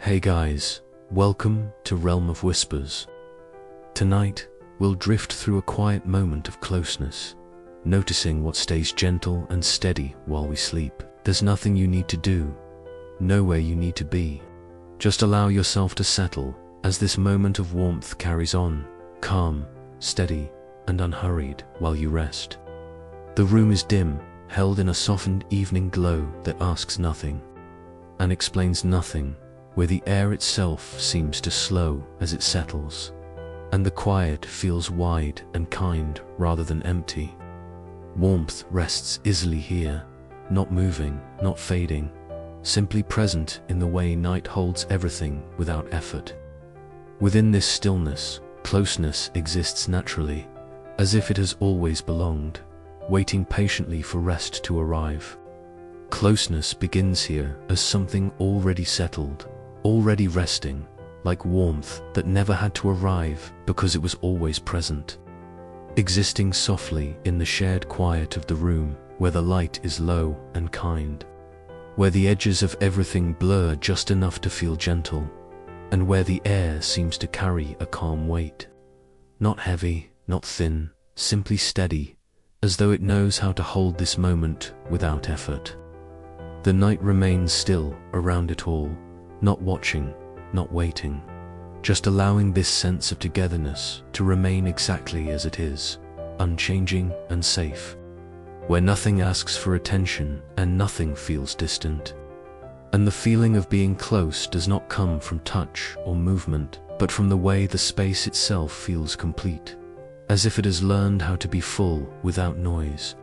Hey guys, welcome to Realm of Whispers. Tonight, we'll drift through a quiet moment of closeness, noticing what stays gentle and steady while we sleep. There's nothing you need to do, nowhere you need to be. Just allow yourself to settle as this moment of warmth carries on, calm, steady, and unhurried while you rest. The room is dim, held in a softened evening glow that asks nothing and explains nothing, where the air itself seems to slow as it settles, and the quiet feels wide and kind rather than empty. Warmth rests easily here, not moving, not fading, simply present in the way night holds everything without effort. Within this stillness, closeness exists naturally, as if it has always belonged, waiting patiently for rest to arrive. Closeness begins here as something already settled, already resting, like warmth that never had to arrive because it was always present. Existing softly in the shared quiet of the room where the light is low and kind, where the edges of everything blur just enough to feel gentle, and where the air seems to carry a calm weight. Not heavy, not thin, simply steady, as though it knows how to hold this moment without effort. The night remains still around it all, not watching, not waiting, just allowing this sense of togetherness to remain exactly as it is, unchanging and safe, where nothing asks for attention and nothing feels distant. And the feeling of being close does not come from touch or movement, but from the way the space itself feels complete, as if it has learned how to be full without noise.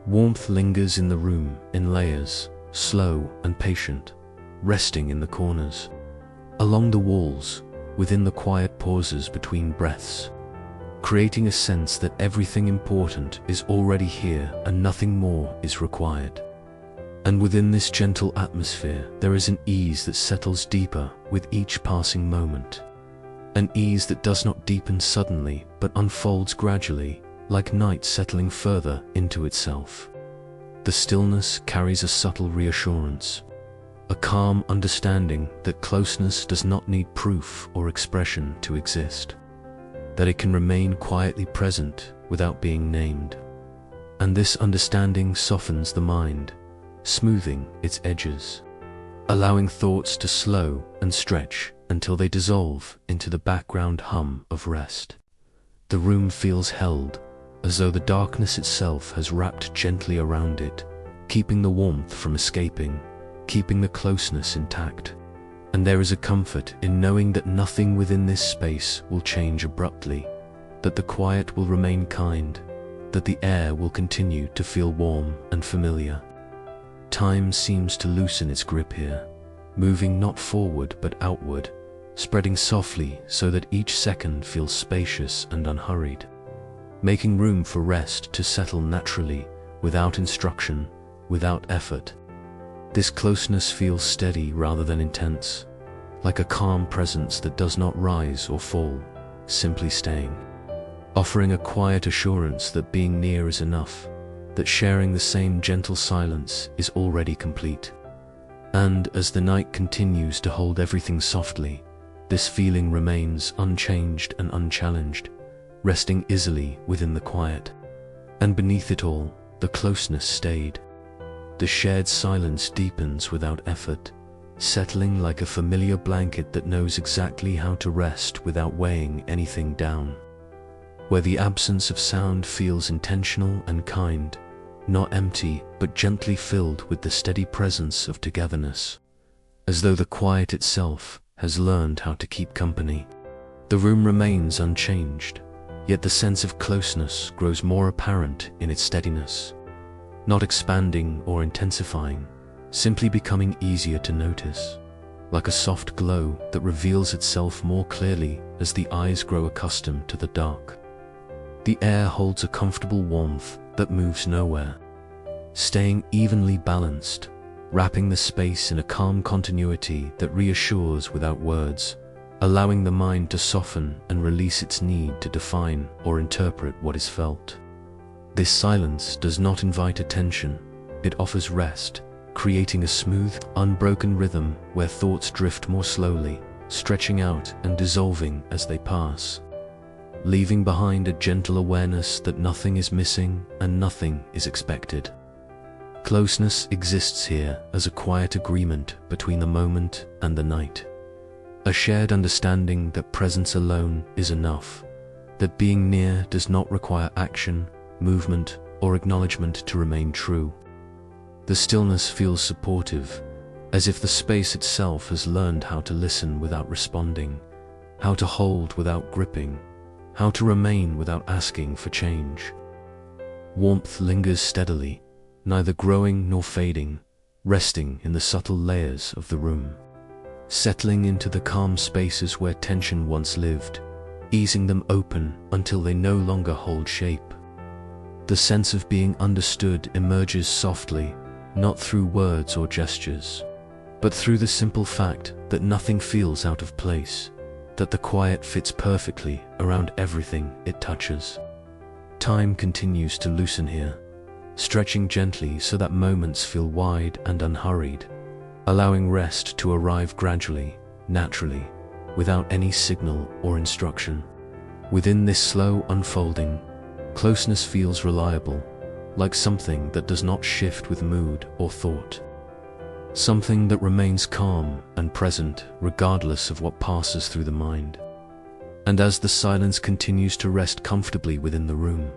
Warmth lingers in the room in layers, slow and patient, resting in the corners, along the walls, within the quiet pauses between breaths, creating a sense that everything important is already here and nothing more is required. And within this gentle atmosphere, there is an ease that settles deeper with each passing moment, an ease that does not deepen suddenly but unfolds gradually, like night settling further into itself. The stillness carries a subtle reassurance, a calm understanding that closeness does not need proof or expression to exist, that it can remain quietly present without being named. And this understanding softens the mind, smoothing its edges, allowing thoughts to slow and stretch until they dissolve into the background hum of rest. The room feels held, as though the darkness itself has wrapped gently around it, keeping the warmth from escaping, keeping the closeness intact. And there is a comfort in knowing that nothing within this space will change abruptly, that the quiet will remain kind, that the air will continue to feel warm and familiar. Time seems to loosen its grip here, moving not forward but outward, spreading softly so that each second feels spacious and unhurried, making room for rest to settle naturally, without instruction, without effort. This closeness feels steady rather than intense, like a calm presence that does not rise or fall, simply staying, offering a quiet assurance that being near is enough, that sharing the same gentle silence is already complete. And as the night continues to hold everything softly, this feeling remains unchanged and unchallenged, resting easily within the quiet. And beneath it all, the closeness stayed. The shared silence deepens without effort, settling like a familiar blanket that knows exactly how to rest without weighing anything down, where the absence of sound feels intentional and kind, not empty but gently filled with the steady presence of togetherness, as though the quiet itself has learned how to keep company. The room remains unchanged, yet the sense of closeness grows more apparent in its steadiness, not expanding or intensifying, simply becoming easier to notice, like a soft glow that reveals itself more clearly as the eyes grow accustomed to the dark. The air holds a comfortable warmth that moves nowhere, staying evenly balanced, wrapping the space in a calm continuity that reassures without words, allowing the mind to soften and release its need to define or interpret what is felt. This silence does not invite attention, it offers rest, creating a smooth, unbroken rhythm where thoughts drift more slowly, stretching out and dissolving as they pass, leaving behind a gentle awareness that nothing is missing and nothing is expected. Closeness exists here as a quiet agreement between the moment and the night, a shared understanding that presence alone is enough, that being near does not require action, movement, or acknowledgement to remain true. The stillness feels supportive, as if the space itself has learned how to listen without responding, how to hold without gripping, how to remain without asking for change. Warmth lingers steadily, neither growing nor fading, resting in the subtle layers of the room, settling into the calm spaces where tension once lived, easing them open until they no longer hold shape. The sense of being understood emerges softly, not through words or gestures, but through the simple fact that nothing feels out of place, that the quiet fits perfectly around everything it touches. Time continues to loosen here, stretching gently so that moments feel wide and unhurried, allowing rest to arrive gradually, naturally, without any signal or instruction. Within this slow unfolding, closeness feels reliable, like something that does not shift with mood or thought. Something that remains calm and present regardless of what passes through the mind. And as the silence continues to rest comfortably within the room,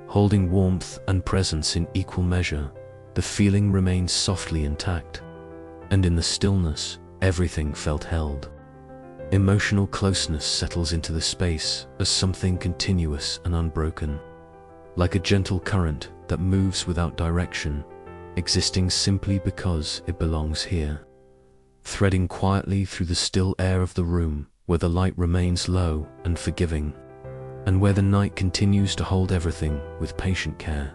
holding warmth and presence in equal measure, the feeling remains softly intact. And in the stillness, everything felt held. Emotional closeness settles into the space as something continuous and unbroken, like a gentle current that moves without direction, existing simply because it belongs here, threading quietly through the still air of the room where the light remains low and forgiving, and where the night continues to hold everything with patient care.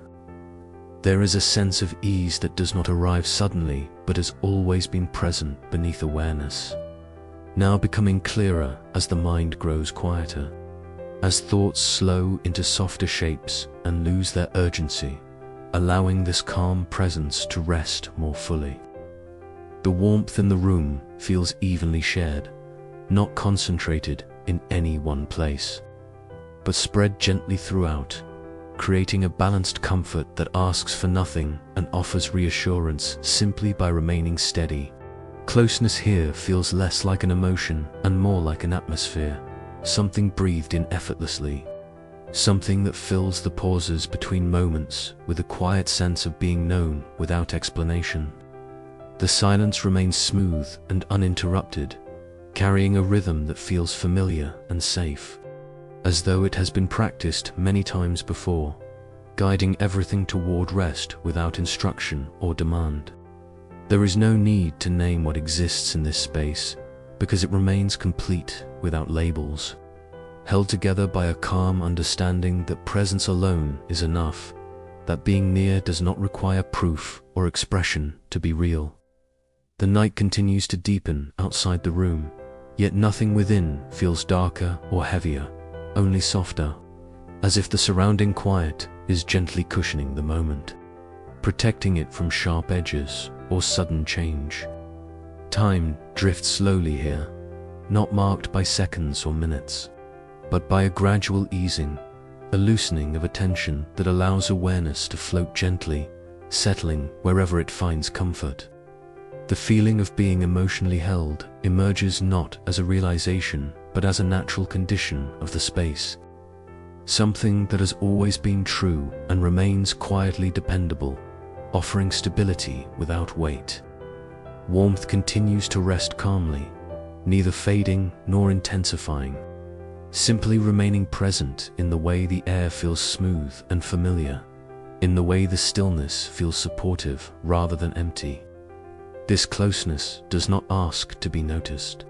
There is a sense of ease that does not arrive suddenly but has always been present beneath awareness, now becoming clearer as the mind grows quieter, as thoughts slow into softer shapes and lose their urgency, allowing this calm presence to rest more fully. The warmth in the room feels evenly shared, not concentrated in any one place, but spread gently throughout, creating a balanced comfort that asks for nothing and offers reassurance simply by remaining steady. Closeness here feels less like an emotion and more like an atmosphere, something breathed in effortlessly, something that fills the pauses between moments with a quiet sense of being known without explanation. The silence remains smooth and uninterrupted, carrying a rhythm that feels familiar and safe, as though it has been practiced many times before, guiding everything toward rest without instruction or demand. There is no need to name what exists in this space, because it remains complete without labels, held together by a calm understanding that presence alone is enough, that being near does not require proof or expression to be real. The night continues to deepen outside the room, yet nothing within feels darker or heavier, only softer, as if the surrounding quiet is gently cushioning the moment, protecting it from sharp edges or sudden change. Time drifts slowly here, not marked by seconds or minutes, but by a gradual easing, a loosening of attention that allows awareness to float gently, settling wherever it finds comfort. The feeling of being emotionally held emerges not as a realization, but as a natural condition of the space, something that has always been true and remains quietly dependable, offering stability without weight. Warmth continues to rest calmly, neither fading nor intensifying, simply remaining present in the way the air feels smooth and familiar, in the way the stillness feels supportive rather than empty. This closeness does not ask to be noticed,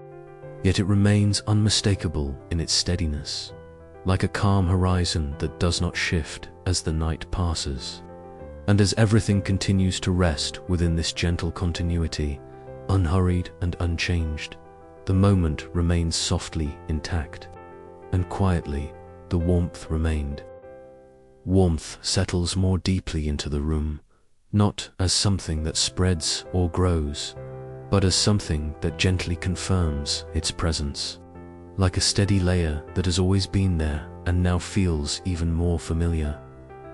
yet it remains unmistakable in its steadiness, like a calm horizon that does not shift as the night passes. And as everything continues to rest within this gentle continuity, unhurried and unchanged, the moment remains softly intact, and quietly the warmth remained. Warmth settles more deeply into the room, not as something that spreads or grows, but as something that gently confirms its presence, like a steady layer that has always been there and now feels even more familiar,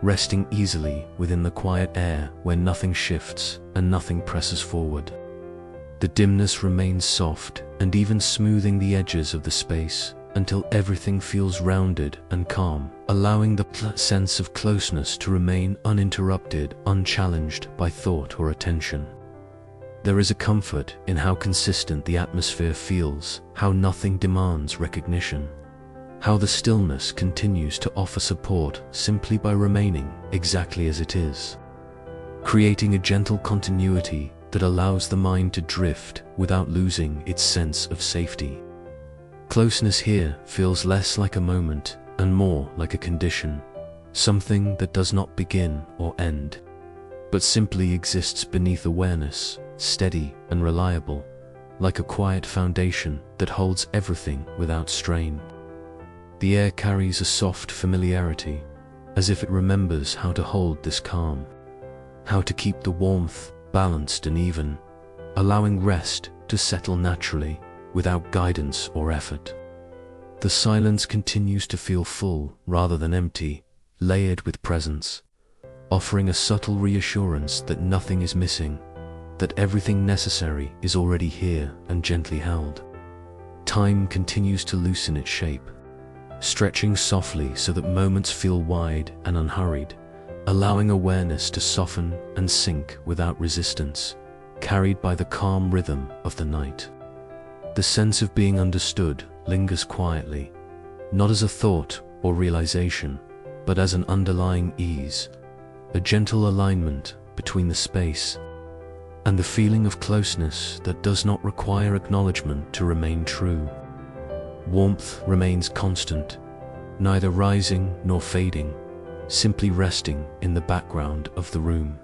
resting easily within the quiet air where nothing shifts and nothing presses forward. The dimness remains soft and even smoothing the edges of the space until everything feels rounded and calm, allowing the sense of closeness to remain uninterrupted, unchallenged by thought or attention. There is a comfort in how consistent the atmosphere feels, how nothing demands recognition, how the stillness continues to offer support simply by remaining exactly as it is, creating a gentle continuity that allows the mind to drift without losing its sense of safety. Closeness here feels less like a moment and more like a condition, something that does not begin or end, but simply exists beneath awareness, steady and reliable, like a quiet foundation that holds everything without strain. The air carries a soft familiarity, as if it remembers how to hold this calm, how to keep the warmth balanced and even, allowing rest to settle naturally without guidance or effort. The silence continues to feel full rather than empty, layered with presence, offering a subtle reassurance that nothing is missing, that everything necessary is already here and gently held. Time continues to loosen its shape, stretching softly so that moments feel wide and unhurried, allowing awareness to soften and sink without resistance, carried by the calm rhythm of the night. The sense of being understood lingers quietly, not as a thought or realization, but as an underlying ease, a gentle alignment between the space and the feeling of closeness that does not require acknowledgement to remain true. Warmth remains constant, neither rising nor fading, simply resting in the background of the room,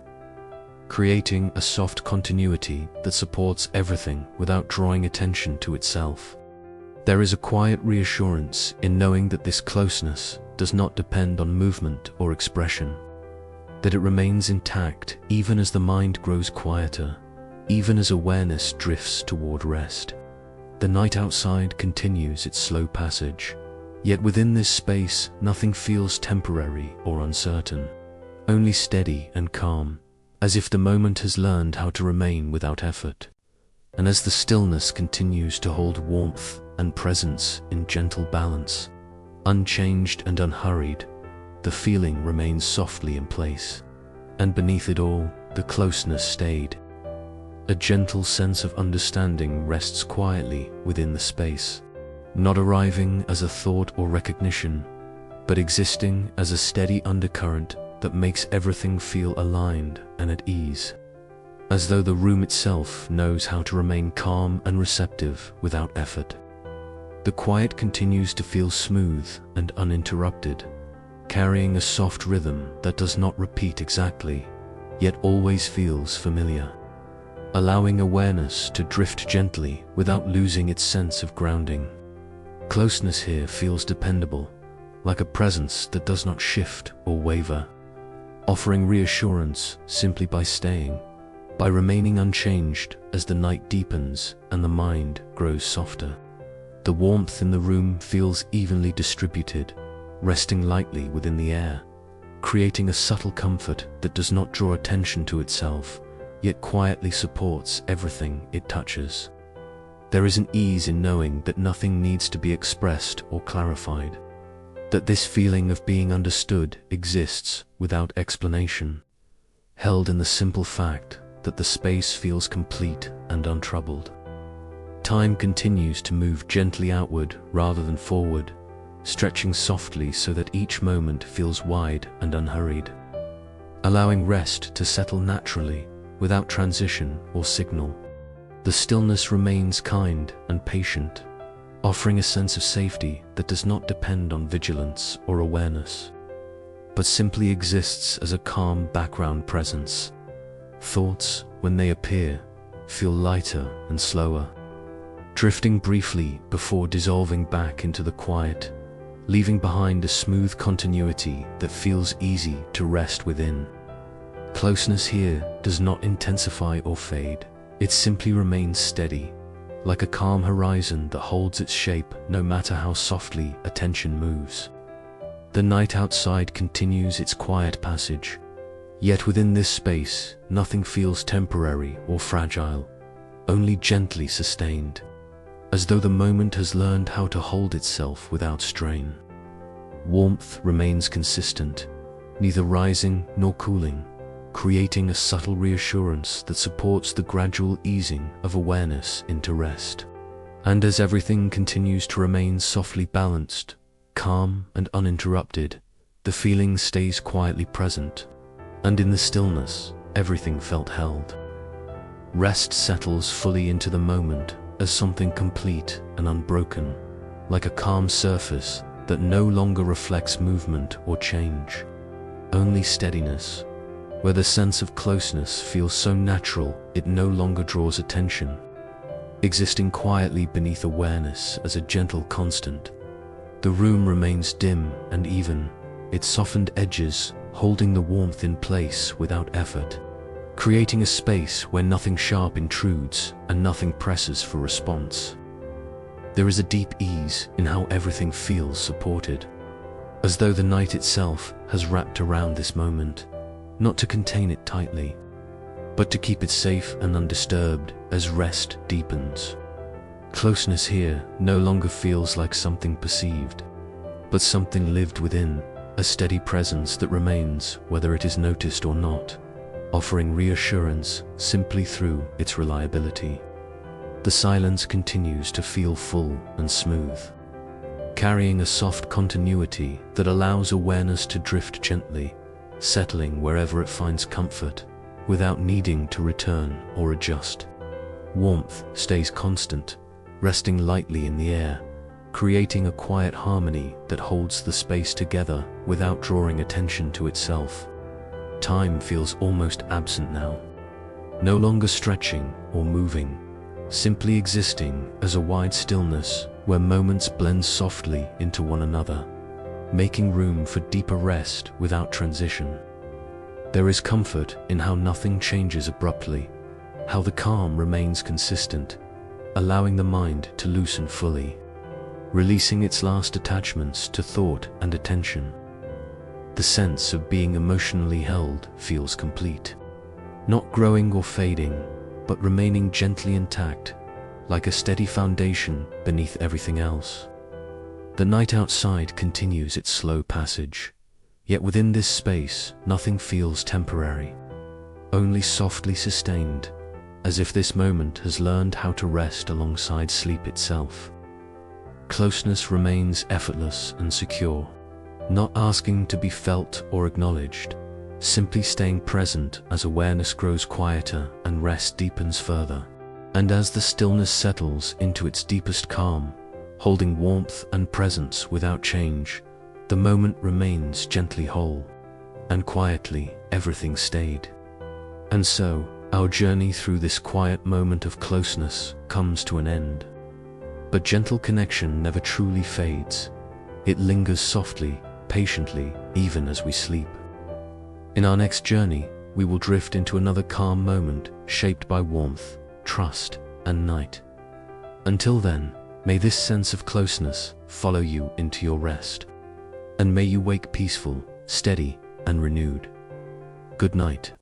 creating a soft continuity that supports everything without drawing attention to itself. There is a quiet reassurance in knowing that this closeness does not depend on movement or expression, that it remains intact even as the mind grows quieter, even as awareness drifts toward rest. The night outside continues its slow passage, yet within this space nothing feels temporary or uncertain, only steady and calm, as if the moment has learned how to remain without effort. And as the stillness continues to hold warmth and presence in gentle balance, unchanged and unhurried, the feeling remains softly in place, and beneath it all, the closeness stayed. A gentle sense of understanding rests quietly within the space, not arriving as a thought or recognition, but existing as a steady undercurrent that makes everything feel aligned and at ease, as though the room itself knows how to remain calm and receptive without effort. The quiet continues to feel smooth and uninterrupted, carrying a soft rhythm that does not repeat exactly, yet always feels familiar, allowing awareness to drift gently without losing its sense of grounding. Closeness here feels dependable, like a presence that does not shift or waver, offering reassurance simply by staying, by remaining unchanged as the night deepens and the mind grows softer. The warmth in the room feels evenly distributed, resting lightly within the air, creating a subtle comfort that does not draw attention to itself, yet quietly supports everything it touches. There is an ease in knowing that nothing needs to be expressed or clarified, that this feeling of being understood exists without explanation, held in the simple fact that the space feels complete and untroubled. Time continues to move gently outward rather than forward, stretching softly so that each moment feels wide and unhurried, allowing rest to settle naturally without transition or signal. The stillness remains kind and patient, offering a sense of safety that does not depend on vigilance or awareness, but simply exists as a calm background presence. Thoughts, when they appear, feel lighter and slower, drifting briefly before dissolving back into the quiet, leaving behind a smooth continuity that feels easy to rest within. Closeness here does not intensify or fade. It simply remains steady, like a calm horizon that holds its shape no matter how softly attention moves. The night outside continues its quiet passage, yet within this space, nothing feels temporary or fragile, only gently sustained, as though the moment has learned how to hold itself without strain. Warmth remains consistent, neither rising nor cooling, creating a subtle reassurance that supports the gradual easing of awareness into rest. And as everything continues to remain softly balanced, calm and uninterrupted, the feeling stays quietly present, and in the stillness, everything felt held. Rest settles fully into the moment as something complete and unbroken, like a calm surface that no longer reflects movement or change, only steadiness, where the sense of closeness feels so natural it no longer draws attention, existing quietly beneath awareness as a gentle constant. The room remains dim and even, its softened edges holding the warmth in place without effort, creating a space where nothing sharp intrudes and nothing presses for response. There is a deep ease in how everything feels supported, as though the night itself has wrapped around this moment, not to contain it tightly, but to keep it safe and undisturbed as rest deepens. Closeness here no longer feels like something perceived, but something lived within, a steady presence that remains whether it is noticed or not, offering reassurance simply through its reliability. The silence continues to feel full and smooth, carrying a soft continuity that allows awareness to drift gently, settling wherever it finds comfort, without needing to return or adjust. Warmth stays constant, resting lightly in the air, creating a quiet harmony that holds the space together without drawing attention to itself. Time feels almost absent now, no longer stretching or moving, simply existing as a wide stillness where moments blend softly into one another, making room for deeper rest without transition. There is comfort in how nothing changes abruptly, how the calm remains consistent, allowing the mind to loosen fully, releasing its last attachments to thought and attention. The sense of being emotionally held feels complete, not growing or fading, but remaining gently intact, like a steady foundation beneath everything else. The night outside continues its slow passage, yet within this space nothing feels temporary, only softly sustained, as if this moment has learned how to rest alongside sleep itself. Closeness remains effortless and secure, not asking to be felt or acknowledged, simply staying present as awareness grows quieter and rest deepens further. And as the stillness settles into its deepest calm, holding warmth and presence without change, the moment remains gently whole, and quietly everything stayed. And so, our journey through this quiet moment of closeness comes to an end. But gentle connection never truly fades. It lingers softly, patiently, even as we sleep. In our next journey, we will drift into another calm moment shaped by warmth, trust, and night. Until then, may this sense of closeness follow you into your rest, and may you wake peaceful, steady, and renewed. Good night.